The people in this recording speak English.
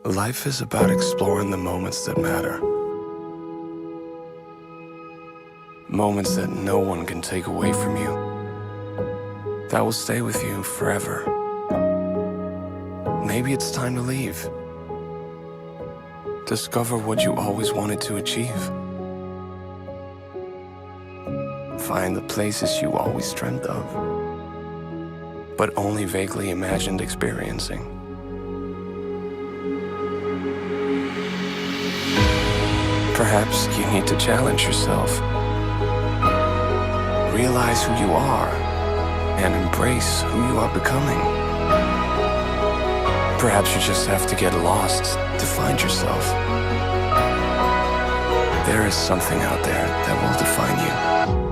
Life is about exploring the moments that matter. Moments that no one can take away from you. That will stay with you forever. Maybe it's time to leave. Discover what you always wanted to achieve. Find the places you always dreamt of, but only vaguely imagined experiencing. Perhaps you need to challenge yourself. Realize who you are and embrace who you are becoming. Perhaps you just have to get lost to find yourself. There is something out there that will define you.